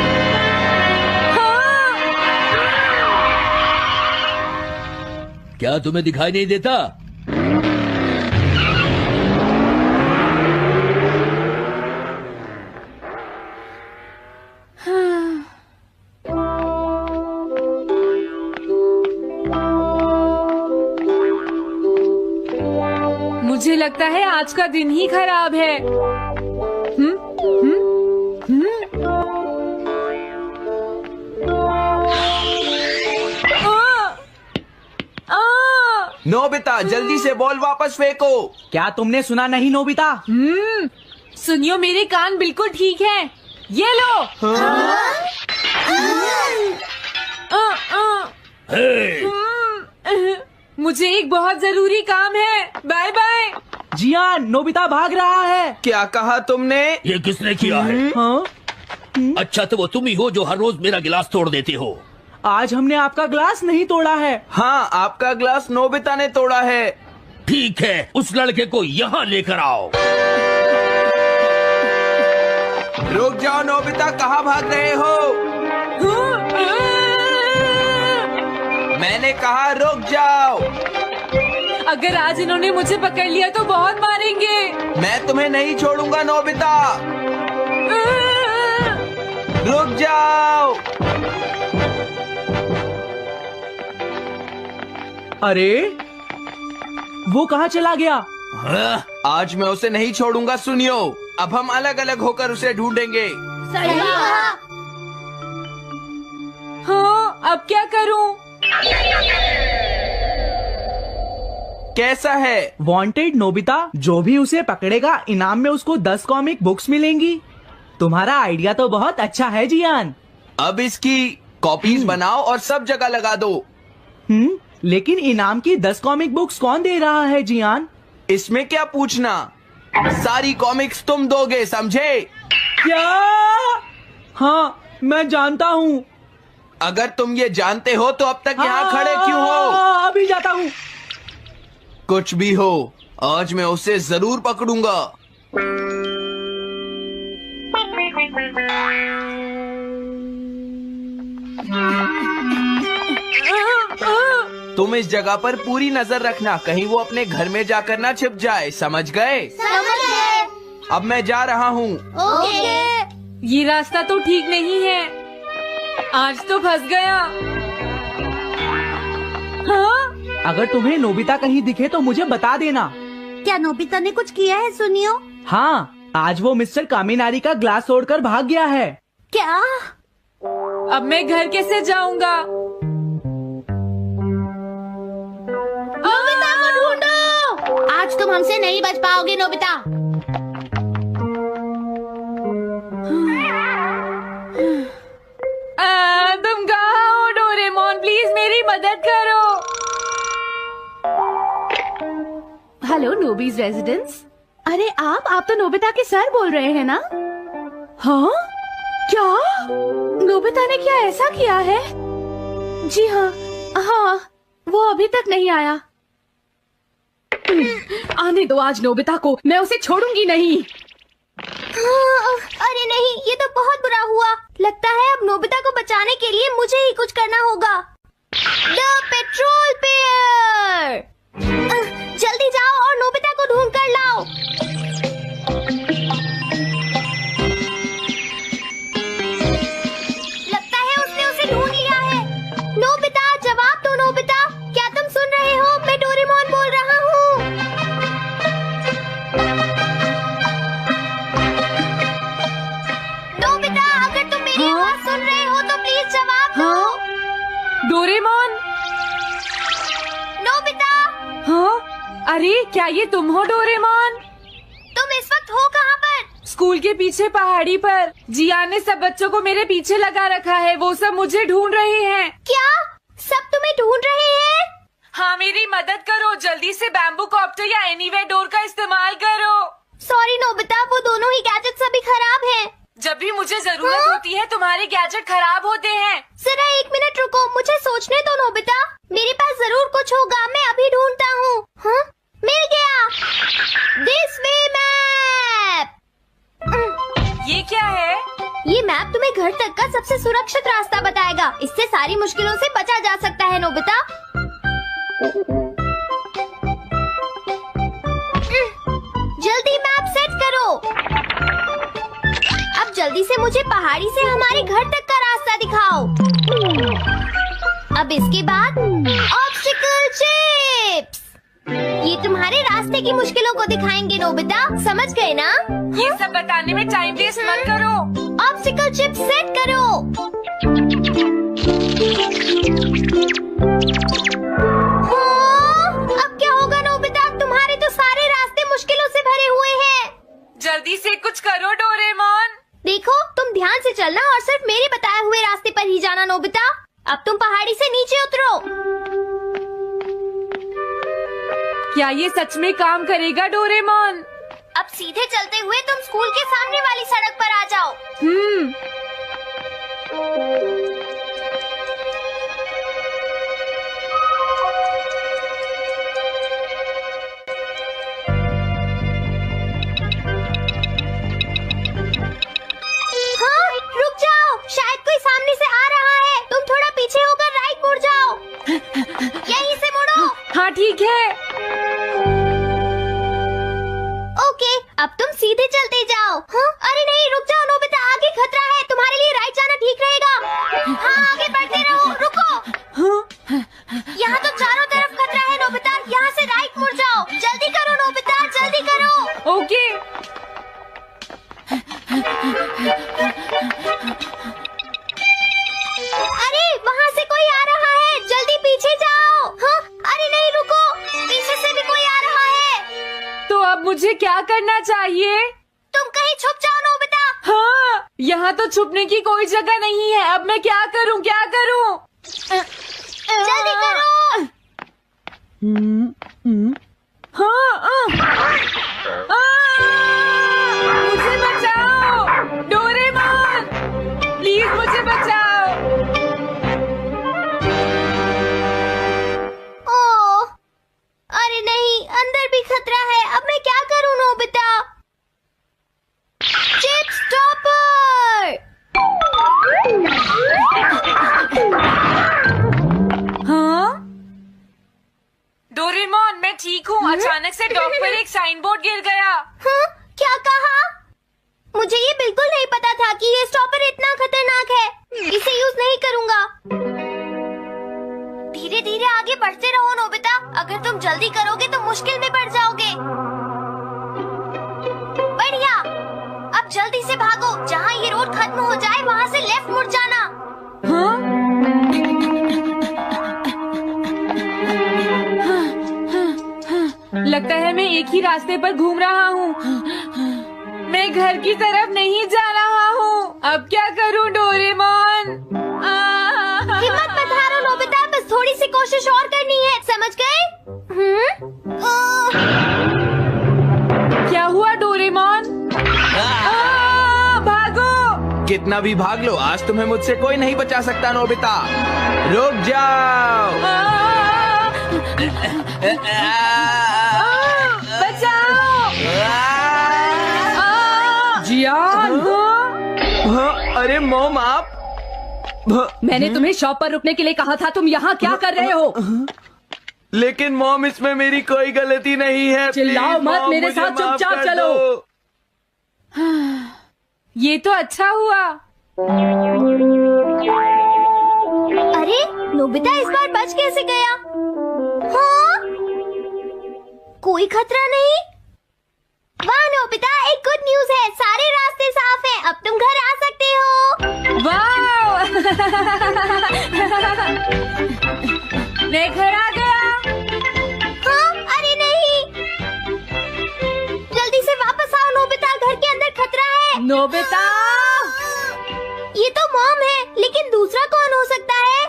क्या तुम्हें दिखाई नहीं देता? मुझे लगता है आज का दिन ही खराब है। नोबिता, जल्दी से बॉल वापस फेंको। क्या तुमने सुना नहीं नोबिता? सुनियो, मेरे कान बिल्कुल ठीक हैं। ये लो। मुझे एक बहुत जरूरी काम है। Bye bye. जियान, नोबिता भाग रहा है। क्या कहा तुमने? ये किसने किया है? हाँ? अच्छा, तो वो तुम ही हो जो हर रोज मेरा गिलास तोड़ देते हो। आज हमने आपका ग्लास नहीं तोड़ा है। हाँ, आपका ग्लास नोबिता ने तोड़ा है। ठीक है, उस लड़के को यहाँ लेकर आओ। रुक जाओ नोबिता, कहाँ भाग रहे हो? मैंने कहा रुक जाओ। अगर आज इन्होंने मुझे पकड़ लिया तो बहुत मारेंगे। मैं तुम्हें नहीं छोड़ूंगा नोबिता, रुक जाओ। अरे वो कहाँ चला गया? आज मैं उसे नहीं छोड़ूंगा। सुनियो, अब हम अलग अलग होकर उसे ढूंढेंगे। सही कहा। हाँ, अब क्या करूं? कैसा है? वांटेड नोबिता, जो भी उसे पकड़ेगा इनाम में उसको 10 कॉमिक बुक्स मिलेंगी। तुम्हारा आइडिया तो बहुत अच्छा है जियान। अब इसकी कॉपीज बनाओ और सब जगह लगा दो। लेकिन इनाम की 10 कॉमिक बुक्स कौन दे रहा है जियान? इसमें क्या पूछना, सारी कॉमिक्स तुम दोगे, समझे? क्या? हाँ, मैं जानता हूँ। अगर तुम ये जानते हो तो अब तक यहाँ खड़े क्यों हो? अभी जाता हूँ। कुछ भी हो, आज मैं उसे जरूर पकड़ूंगा। तुम इस जगह पर पूरी नजर रखना, कहीं वो अपने घर में जाकर ना छिप जाए, समझ गए? समझ गए। अब मैं जा रहा हूँ। ओके। ये रास्ता तो ठीक नहीं है, आज तो फंस गया। हाँ? अगर तुम्हें नोबिता कहीं दिखे तो मुझे बता देना। क्या नोबिता ने कुछ किया है सुनियो? हाँ, आज वो मिस्टर कामिनारी का ग्लास तोड़कर भाग गया है। क्या? अब मैं घर कैसे जाऊंगा? नोबिता को ढूंढो। आज तुम हमसे नहीं बच पाओगे नोबिता। तुम कहाँ हो डोरेमोन? प्लीज मेरी मदद करो। Hello Nobi's residence. अरे आप तो नोबिता के सर बोल रहे हैं ना? हाँ? क्या? नोबिता ने क्या ऐसा किया है? जी हाँ, हाँ, वो अभी तक नहीं आया। आने दो आज नोबिता को, मैं उसे छोड़ूंगी नहीं। अरे नहीं, ये तो बहुत बुरा हुआ। लगता है अब नोबिता को बचाने के लिए मुझे ही कुछ करना होगा। द पेट्रोल पेयर, जल्दी जाओ और नोबिता को ढूंढ कर लाओ। लगता है उसने उसे ढूंढ लिया है। नोबिता, जवाब दो नोबिता, क्या तुम सुन रहे हो? मैं डोरेमोन बोल रहा हूँ। नोबिता, अगर तुम मेरी आवाज सुन रहे हो तो प्लीज जवाब दो। डोरेमोन? नोबिता, हाँ? अरे क्या ये तुम हो डोरेमोन? तुम इस वक्त हो कहाँ पर? स्कूल के पीछे पहाड़ी पर। जियान ने सब बच्चों को मेरे पीछे लगा रखा है, वो सब मुझे ढूंढ रहे हैं। क्या सब तुम्हें ढूंढ रहे हैं? हाँ, मेरी मदद करो, जल्दी से बैम्बू कॉप्टर या एनीवेयर डोर का इस्तेमाल करो। सॉरी नोबिता, वो दोनों ही गैजेट्स अभी खराब हैं। जब भी मुझे जरूरत होती है तुम्हारे गैजेट खराब होते हैं। जरा 1 मिनट रुको, मुझे सोचने दो नोबिता। मेरे पास जरूर कुछ होगा, मैं अभी ढूंढता हूँ। हाँ? मिल गया। This way map. ये क्या है? ये मैप तुम्हें घर तक का सबसे सुरक्षित रास्ता बताएगा। इससे सारी मुश्किलों से बचा जा सकता है नोबिता। जल्दी मैप सेट करो। अब जल्दी से मुझे पहाड़ी से हमारे घर तक का रास्ता दिखाओ। अब इसके बाद ऑब्स्टिकल चिप्स, ये तुम्हारे रास्ते की मुश्किलों को दिखाएंगे नोबिता, समझ गए ना? ये सब बताने में टाइम वेस्ट मत करो। ऑब्स्टिकल चिप्स सेट करो। हाँ, अब क्या होगा नोबिता? तुम्हारे तो सारे रास्ते मुश्किलों से भरे हुए हैं। जल्दी से कुछ करो डोरेमोन। देखो, तुम ध्यान से चलना और सिर्फ मेरे बताए हुए रास्ते पर ही जाना नोबिता। अब तुम पहाड़ी से नीचे उतरो। क्या ये सच में काम करेगा डोरेमोन? अब सीधे चलते हुए तुम स्कूल के सामने वाली सड़क पर आ जाओ। हाँ, रुक जाओ, शायद कोई सामने से आ रहा है। तुम थोड़ा पीछे होकर राइट मुड़ जाओ। यहीं से मुड़ो। हाँ ठीक है। ओके, अब तुम सीधे चलते जाओ। हाँ? अरे नहीं, रुक जाओ नोबिता, आगे खतरा है। तुम्हारे लिए राइट जाना ठीक रहेगा। हाँ, आगे बढ़ते रहो। रुको, यहाँ तो चारों तरफ खतरा है नोबिता, यहाँ से राइट मुड़ जाओ। जल्दी करो नोबिता, जल्दी करो। ओके। अरे वहाँ से कोई आ रहा है, जल्दी पीछे जाओ। हाँ? अरे नहीं, रुको, पीछे से भी कोई आ रहा है। तो अब मुझे क्या करना चाहिए? तुम कहीं छुप जाओ नोबिता। हाँ, यहाँ तो छुपने की कोई जगह नहीं है। अब मैं क्या करूँ, क्या करूँ? जल्दी करो। हाँ, मुझे बचाओ डोरेमोन, प्लीज मुझे बचाओ। ओह, अरे नहीं, अंदर भी खतरा है। अब मैं क्या करूँ नोबिता? डोरेमोन मैं ठीक हूँ। अचानक से डॉक पर एक साइन बोर्ड गिर गया। हाँ? क्या कहा? मुझे ये बिल्कुल नहीं पता था कि ये स्टॉपर इतना खतरनाक है। इसे यूज नहीं करूँगा। धीरे धीरे आगे बढ़ते रहो नोबिता। अगर तुम जल्दी करोगे तो मुश्किल में पड़ जाओगे। बढ़िया। अब जल्दी से भागो। जहाँ ये रोड खत्म हो जाए वहाँ से लेफ्ट मुड़ जाना। लगता है मैं एक ही रास्ते पर घूम रहा हूँ। मैं घर की तरफ नहीं जा रहा हूँ। अब क्या करूँ डोरेमोन? हिम्मत मत हारो नोबिता, बस थोड़ी सी कोशिश और करनी है, समझ गए? क्या हुआ डोरेमोन? भागो! कितना भी भाग लो, आज तुम्हें मुझसे कोई नहीं बचा सकता नोबिता। रुक जाओ। बचाओ! जियान! अरे मॉम आप। मैंने तुम्हें शॉप पर रुकने के लिए कहा था, तुम यहाँ क्या कर रहे हो? लेकिन मॉम इसमें मेरी कोई गलती नहीं है। चिल्लाओ प्लीज, मत, मॉम, मेरे मुझे साथ माफ चुपचाप कर चलो। दो। ये तो अच्छा हुआ। अरे नोबिता इस बार बच कैसे गया? हाँ? कोई खतरा नहीं? वाह नोबिता, एक गुड न्यूज है, सारे रास्ते साफ हैं, अब तुम घर आ सकते हो। वाह! मैं घर आ गया। हाँ? अरे नहीं, जल्दी से वापस आओ नोबिता, घर के अंदर खतरा है। नोबिता! ये तो मॉम है, लेकिन दूसरा कौन हो सकता है?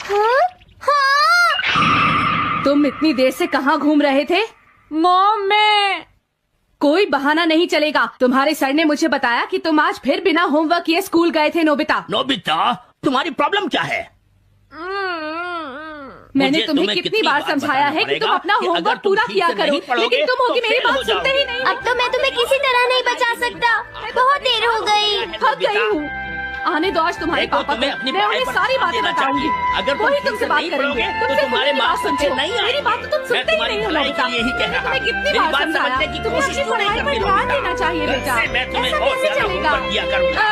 हाँ? हाँ? तुम इतनी देर से कहाँ घूम रहे थे? मॉम मैं... कोई बहाना नहीं चलेगा। तुम्हारे सर ने मुझे बताया कि तुम आज फिर बिना होमवर्क किए स्कूल गए थे नोबिता। नोबिता, तुम्हारी प्रॉब्लम क्या है? मैंने तुम्हें कितनी बार समझाया है कि तुम अपना होमवर्क पूरा किया करो, लेकिन तुम होगी मेरी बात सुनते ही नहीं। अब तो मैं तुम्हें किसी तरह नहीं बचा सकता, बहुत देर हो गई। थक गई हूँ। आने दो आज तुम्हारे देखो, पापा तुम्हें को, अपनी मैं पढ़ाई उन्हें पर सारी ध्यान बातें देना बताऊंगी। चाहिए। अगर तुम वही ठीक तुमसे से बात नहीं करेंगे। पढ़ोगे, तो तुमसे तुम्हारे मेरी बात मार्क्स सुनते अच्छे हो। नहीं आएंगे। मेरी बात तो तुम मैं सुनते ही तुम्हारी नहीं हो भलाई नोबिता। के लिए ही कह रहा तुम्हें हूँ। कितनी मेरी बार बात समझाया, समझने की तुम्हें कोशिश अपनी क्यों नहीं पढ़ाई पर करती ध्यान नोबिता? देना चाहिए बेटा। इससे मैं तुम्हें ऐसा और कैसे ज्यादा चलेगा? होमवर्क दिया करूंगा।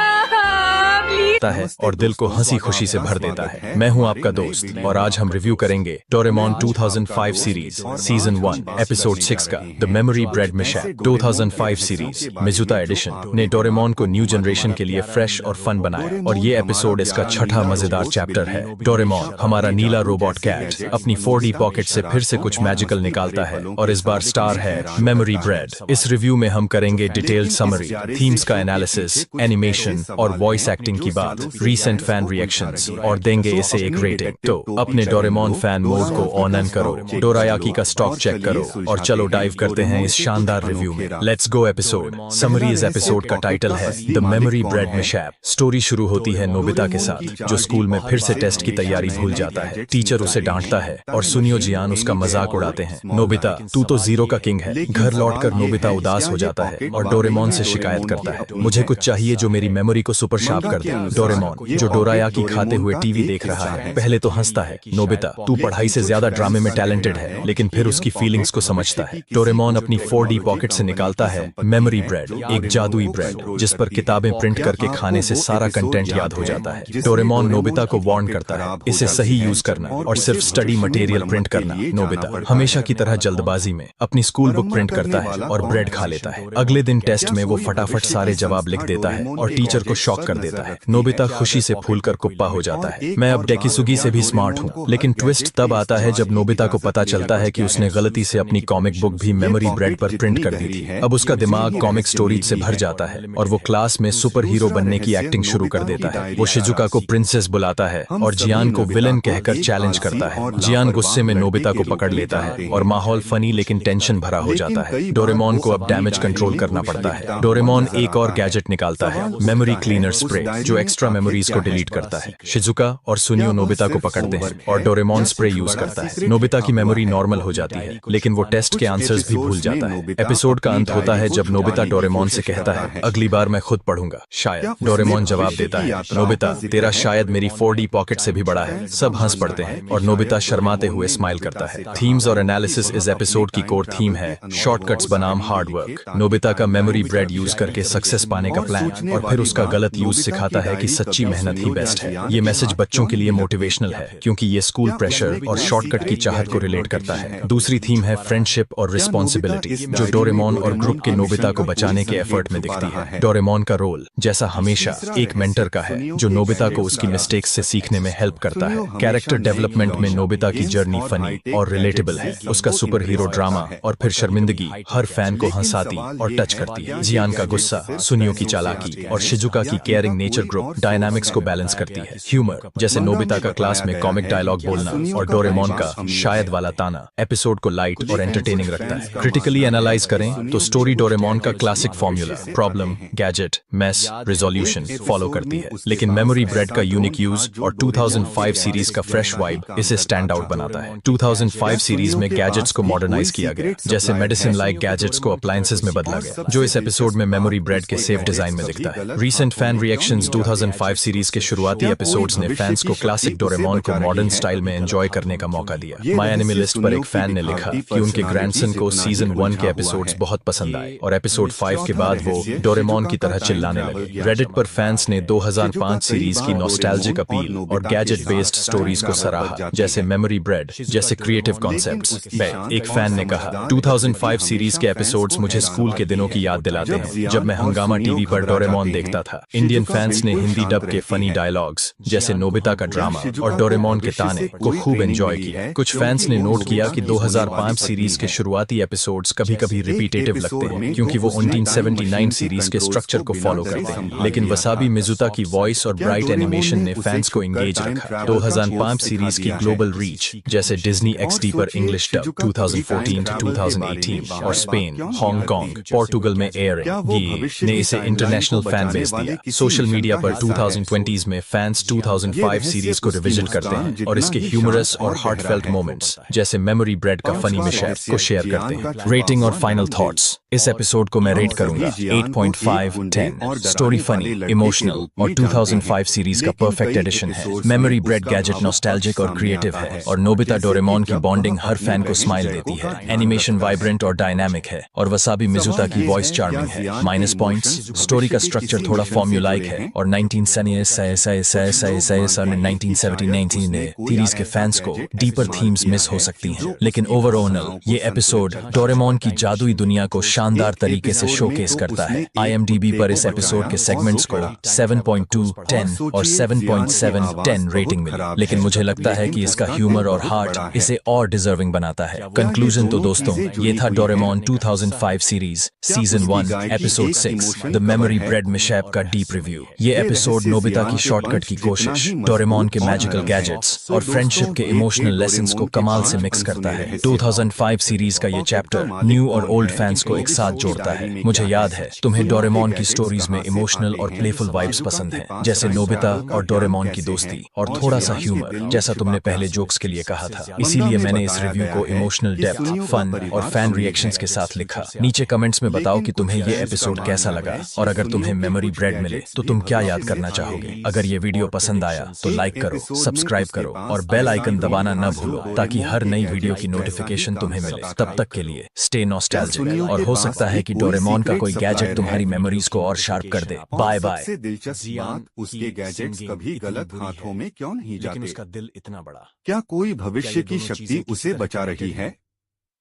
प्लीज है और दिल को हंसी खुशी से भर देता है। मैं हूं आपका दोस्त और आज हम रिव्यू करेंगे डोरेमोन 2005 सीरीज सीजन 1 एपिसोड 6 का the memory bread mishap. 2005 series Mizuta edition ने डोरेमोन को न्यू जनरेशन के लिए फ्रेश और फन बनाया और ये एपिसोड इसका छठा मजेदार चैप्टर है। डोरेमोन हमारा नीला रोबोट कैट अपनी 4D पॉकेट से फिर से कुछ मैजिकल निकालता है और इस बार स्टार है मेमोरी ब्रेड। इस रिव्यू में हम करेंगे डिटेल्ड समरी, थीम्स का एनालिसिस, एनिमेशन और वॉइस एक्टिंग की बात, रीसेंट फैन रिएक्शंस और देंगे इसे एक रेटिंग। तो अपने डोरेमोन फैन मोड को ऑन ऑन करो, डोरायाकी का स्टॉक चेक करो और चलो डाइव करते हैं इस शानदार रिव्यू में। Let's go episode summary. इस एपिसोड का टाइटल है the memory bread mishap. Story शुरू होती है नोबिता के साथ जो स्कूल में फिर से टेस्ट की तैयारी भूल जाता है। टीचर उसे डांटता है और सुनियो जियान उसका मजाक उड़ाते हैं। नोबिता तू तो जीरो का किंग है। घर लौटकर नोबिता उदास हो जाता है और डोरेमोन से शिकायत करता है, मुझे कुछ चाहिए जो मेरी मेमोरी को सुपर शार्प कर दे। डोरेमोन जो डोरायाकी खाते हुए टीवी देख रहा है पहले तो हंसता है, नोबिता तू पढ़ाई से ज्यादा ड्रामे में टैलेंटेड है, लेकिन फिर उसकी फीलिंग्स को समझता है। डोरेमोन अपनी 4D पॉकेट से निकालता है मेमोरी ब्रेड, एक जादुई ब्रेड जिस पर किताबें प्रिंट करके खाने से सारा कंटेंट याद हो जाता है। डोरेमोन नोबिता को वार्न करता है इसे सही यूज करना और सिर्फ स्टडी मटेरियल प्रिंट करना। नोबिता हमेशा की तरह जल्दबाजी में अपनी स्कूल बुक प्रिंट करता है और ब्रेड खा लेता है। अगले दिन टेस्ट में वो फटाफट सारे जवाब लिख देता है और टीचर को शॉक कर देता है। नोबिता खुशी से फूलकर कुप्पा हो जाता है। मैं अब डेकिसुगी से भी स्मार्ट हूँ, लेकिन ट्विस्ट तब आता है जब नोबिता को पता चलता है कि उसने गलती से अपनी कॉमिक बुक भी मेमोरी ब्रेड पर प्रिंट कर दी थी। अब उसका दिमाग कॉमिक स्टोरीज से भर जाता है और वो क्लास में सुपर हीरो बनने की एक्टिंग शुरू कर देता है। वो शिजुका को प्रिंसेस बुलाता है और जियान को विलन कहकर चैलेंज करता है। जियान गुस्से में नोबिता को पकड़ लेता है और माहौल फनी लेकिन टेंशन भरा हो जाता है। डोरेमोन को अब डैमेज कंट्रोल करना पड़ता है। डोरेमोन एक और गैजेट निकालता है, मेमोरी क्लीनर स्प्रे। जो एक्स्ट्रा मेमोरीज को डिलीट करता है। शिजुका और सुनियो नोबिता को पकड़ते हैं और डोरेमोन स्प्रे यूज करता है। नोबिता की मेमोरी नॉर्मल हो जाती है, लेकिन वो टेस्ट के आंसर्स भी भूल जाता है। एपिसोड का अंत होता है जब नोबिता डोरेमोन से कहता है, अगली बार मैं खुद पढ़ूंगा शायद। डोरेमोन जवाब देता है, नोबिता तेरा शायद मेरी 4D पॉकेट से भी बड़ा है। सब हंस पड़ते हैं और नोबिता शर्माते हुए स्माइल करता है। थीम्स और एनालिसिस इस एपिसोड की कोर थीम है, शॉर्टकट्स बनाम हार्ड वर्क। नोबिता का मेमोरी ब्रेड यूज करके सक्सेस पाने का प्लान और फिर उसका गलत यूज सिखाता है कि सच्ची मेहनत ही बेस्ट है। ये मैसेज बच्चों के लिए मोटिवेशनल है क्योंकि ये स्कूल प्रेशर और शॉर्टकट की चाहत को रिलेट करता है। दूसरी थीम है फ्रेंडशिप और रिस्पॉन्सिबिलिटी, जो डोरेमोन और ग्रुप के नोबिता को बचाने के एफर्ट में दिखती है। डोरेमोन का रोल जैसा हमेशा एक मेंटर का है, जो नोबिता को उसकी मिस्टेक्स से सीखने में हेल्प करता है। कैरेक्टर डेवलपमेंट में नोबिता की जर्नी फनी और रिलेटेबल है। उसका सुपर हीरो ड्रामा और फिर शर्मिंदगी हर फैन को हंसाती और टच करती है। जियान का गुस्सा, सुनियो की चालाकी और शिजुका की केयरिंग नेचर ग्रुप डायनामिक्स को बैलेंस करती है। ह्यूमर जैसे नोबिता का क्लास में कॉमिक डायलॉग बोलना और डोरेमोन का शायद वाला ताना एपिसोड को लाइट और एंटरटेनिंग रखता है। क्रिटिकली एनालाइज करें तो स्टोरी डोरेमोन का classic formula problem, gadget, mess, resolution follow करती है, लेकिन मेमोरी ब्रेड का यूनिक यूज और 2005 सीरीज का फ्रेश वाइब इसे स्टैंड आउट बनाता है। 2005 सीरीज में गैजेट्स को मॉडर्नाइज किया गया, जैसे मेडिसिन लाइक गैजेट्स को अप्लायंसेस में बदला गया, जो इस एपिसोड में मेमोरी ब्रेड के सेफ डिजाइन में दिखता है। रीसेंट फैन रिएक्शंस 2005 सीरीज के शुरुआती एपिसोड्स ने फैंस को क्लासिक डोरेमोन को मॉडर्न स्टाइल में एंजॉय करने का मौका दिया। माय एनिमे लिस्ट पर एक फैन ने लिखा कि उनके ग्रैंडसन को सीजन 1 के एपिसोड्स बहुत पसंद आए और एपिसोड 5 के बाद वो डोरेमोन की तरह चिल्लाने लगे। रेडिट पर फैंस ने 2005 सीरीज की नॉस्टैल्जिक अपील और गैजेट बेस्ड स्टोरीज को सराहा, जैसे मेमोरी ब्रेड जैसे क्रिएटिव कॉन्सेप्ट्स। एक फैन ने कहा, 2005 सीरीज के एपिसोड्स मुझे स्कूल के दिनों की याद दिलाते हैं जब मैं हंगामा टीवी पर डोरेमोन देखता था। इंडियन फैंस ने हिंदी डब के फनी डायलॉग्स जैसे नोबिता का ड्रामा और डोरेमोन के ताने को खूब एंजॉय किया। कुछ फैंस ने नोट किया कि 2005 सीरीज के शुरुआती एपिसोड्स कभी-कभी रिपीटेटिव लगते हैं क्योंकि वो 1979 सीरीज के स्ट्रक्चर को फॉलो करते हैं, लेकिन वसाबी मिजुता की वॉइस और ब्राइट एनिमेशन ने फैंस को एंगेज रखा। 2005 सीरीज की ग्लोबल रीच जैसे डिज्नी XD पर इंग्लिश डब 2014 to 2018 और स्पेन, हांगकांग, पोर्टुगल में एयरिंग ये ने इसे इंटरनेशनल फैन बेस दिया। सोशल मीडिया पर 2020s में फैंस 2005 सीरीज को रिविजिट करते हैं और इसके ह्यूमरस और हार्टफेल्ट मोमेंट्स जैसे मेमोरी ब्रेड का फनी मिशैप को शेयर करते हैं। रेटिंग और फाइनल थॉट्स, इस एपिसोड को मैं रेट करूंगा 8.5/10। स्टोरी फनी, इमोशनल और 2005 सीरीज का परफेक्ट एडिशन है। मेमोरी ब्रेड गैजेट नॉस्टैल्जिक और क्रिएटिव है और नोबिता डोरेमोन की बॉन्डिंग हर फैन को स्माइल देती है। एनिमेशन वाइब्रेंट और डायनामिक है और वसाबी मिजुता की वॉइस चार्मिंग है। माइनस पॉइंट्स, स्टोरी का स्ट्रक्चर थोड़ा फॉर्म्यूलाइक है और 1979 ने सीरीज के फैंस को डीपर थीम्स मिस हो सकती हैं, लेकिन ओवरऑल ये एपिसोड डोरेमोन की जादुई दुनिया को शानदार तरीके से शोकेस करता है। IMDb पर इस एपिसोड के सेगमेंट्स को 7.2/10 और 7.7/10 रेटिंग मिली, लेकिन मुझे लगता है कि इसका ह्यूमर और हार्ट इसे और डिजर्विंग बनाता है। कंक्लूजन तो दोस्तों ये था Doraemon 2005 series season 1 episode 6 the memory bread mishap का डीप रिव्यू। ये एपिसोड नोबिता की शॉर्टकट की कोशिश, डोरेमोन के मैजिकल गैजेट्स और फ्रेंडशिप के इमोशनल लेसन्स को कमाल से मिक्स करता है। 2005 सीरीज का ये चैप्टर न्यू और ओल्ड फैंस को एक साथ जोड़ता है। मुझे याद है तुम्हें डोरेमोन की स्टोरीज में इमोशनल और प्लेफुल वाइब्स पसंद हैं, जैसे नोबिता और डोरेमोन की दोस्ती और थोड़ा सा ह्यूमर जैसा तुमने पहले जोक्स के लिए कहा था। इसीलिए मैंने इस रिव्यू को इमोशनल डेप्थ, फन और फैन रिएक्शंस के साथ लिखा। नीचे कमेंट्स में बताओ कि तुम्हें ये एपिसोड कैसा लगा और अगर तुम्हें मेमोरी ब्रेड मिले तो तुम क्या याद करना चाहोगे। अगर ये वीडियो पसंद आया तो लाइक करो, सब्सक्राइब करो और बेल आइकन दबाना न भूलो ताकि हर नई वीडियो की नोटिफिकेशन तुम्हें मिले। तब तक के लिए स्टे नॉस्टैल्जिक और हो सकता है कि डोरेमोन का कोई गैजेट तुम्हारी मेमोरीज को और शार्प कर दे। Bye bye. सबसे दिलचस्प बात, उसके गैजेट्स कभी गलत हाथों में क्यों नहीं जाते? उसका दिल इतना बड़ा, क्या कोई भविष्य की शक्ति उसे बचा रही है?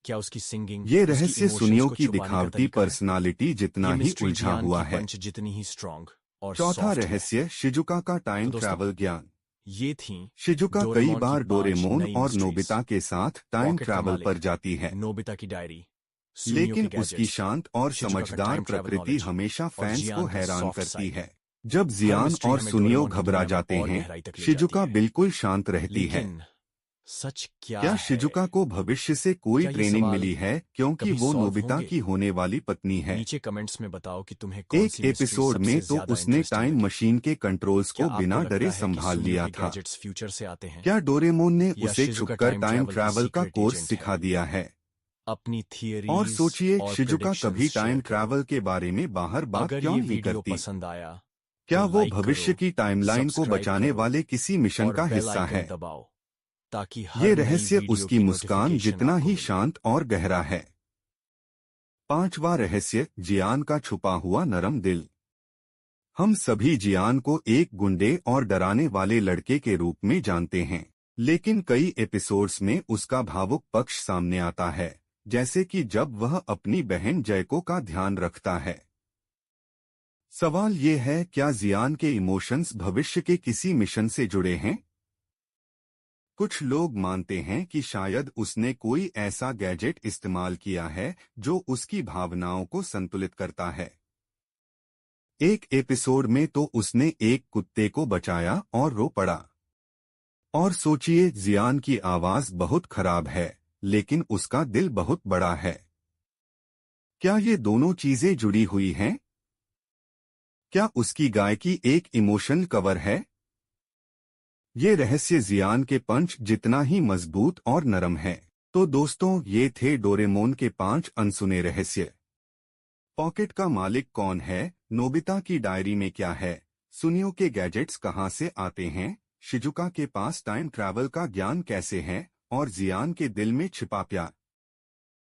क्या उसकी सिंगिंग, ये रहस्य सुनियो की दिखावटी पर्सनालिटी जितना ही उलझा हुआ है जितनी ही स्ट्रॉन्ग और चौथा रहस्य शिजुका का टाइम ट्रैवल ज्ञान। ये थी शिजुका कई बार डोरेमोन और नोबिता के साथ टाइम ट्रैवल पर जाती है, नोबिता की डायरी, लेकिन उसकी शांत और समझदार प्रकृति हमेशा फैंस को हैरान करती है। जब जियान और सुनियो घबरा जाते हैं, शिजुका बिल्कुल शांत रहती है। सच क्या क्या है? शिजुका को भविष्य से कोई क्या ये ट्रेनिंग सवाल मिली है क्योंकि कभी वो सॉल्व नोबिता होंगे? की होने वाली पत्नी है। नीचे कमेंट्स में बताओ कि तुम्हें कौन एक सी मिस्ट्री एपिसोड सबसे में तो ज्यादा उसने इंटरेस्टिंग टाइम लगी? मशीन के कंट्रोल्स क्या को आपको बिना लगता डरे है कि संभाल सुनियो लिया के था। गैजेट्स फ्यूचर से आते हैं? क्या डोरेमोन ने या उसे शिजुका छुपकर टाइम ट्रैवल ट्रैवल का सीक्रेट कोर्स एजेंट सिखा है? दिया है। अपनी थियरी और सोचिए शिजुका predictions कभी टाइम शेयर करो। ट्रैवल के बारे में बाहर बात अगर क्यों ये नहीं वीडियो करती? पसंद आया क्या तो वो लाइक भविष्य करो, की टाइमलाइन को सब्सक्राइब बचाने करो वाले किसी मिशन और का बेल हिस्सा आइकन है? दबाओ ताकि हर ये नई रहस्य वीडियो उसकी की मुस्कान नोटिफिकेशन जितना आपको ही मिले। शांत और गहरा है। 5वां रहस्य, जियान का छुपा हुआ नरम दिल। हम सभी जियान को एक गुंडे और डराने वाले लड़के के रूप में जानते हैं, लेकिन कई एपिसोड्स में उसका भावुक पक्ष सामने आता है, जैसे कि जब वह अपनी बहन जयको का ध्यान रखता है। सवाल ये है, क्या जियान के इमोशंस भविष्य के किसी मिशन से जुड़े हैं? कुछ लोग मानते हैं कि शायद उसने कोई ऐसा गैजेट इस्तेमाल किया है जो उसकी भावनाओं को संतुलित करता है। एक एपिसोड में तो उसने एक कुत्ते को बचाया और रो पड़ा। और सोचिए, जियान की आवाज बहुत खराब है, लेकिन उसका दिल बहुत बड़ा है। क्या ये दोनों चीजें जुड़ी हुई हैं? क्या उसकी गायकी एक इमोशन कवर है? ये रहस्य जियान के पंच जितना ही मजबूत और नरम है। तो दोस्तों, ये थे डोरेमोन के 5 अनसुने रहस्य। पॉकेट का मालिक कौन है? नोबिता की डायरी में क्या है? सुनियो के गैजेट्स कहां से आते हैं? शिजुका के पास टाइम ट्रैवल का ज्ञान कैसे है? और जियान के दिल में छिपा प्यार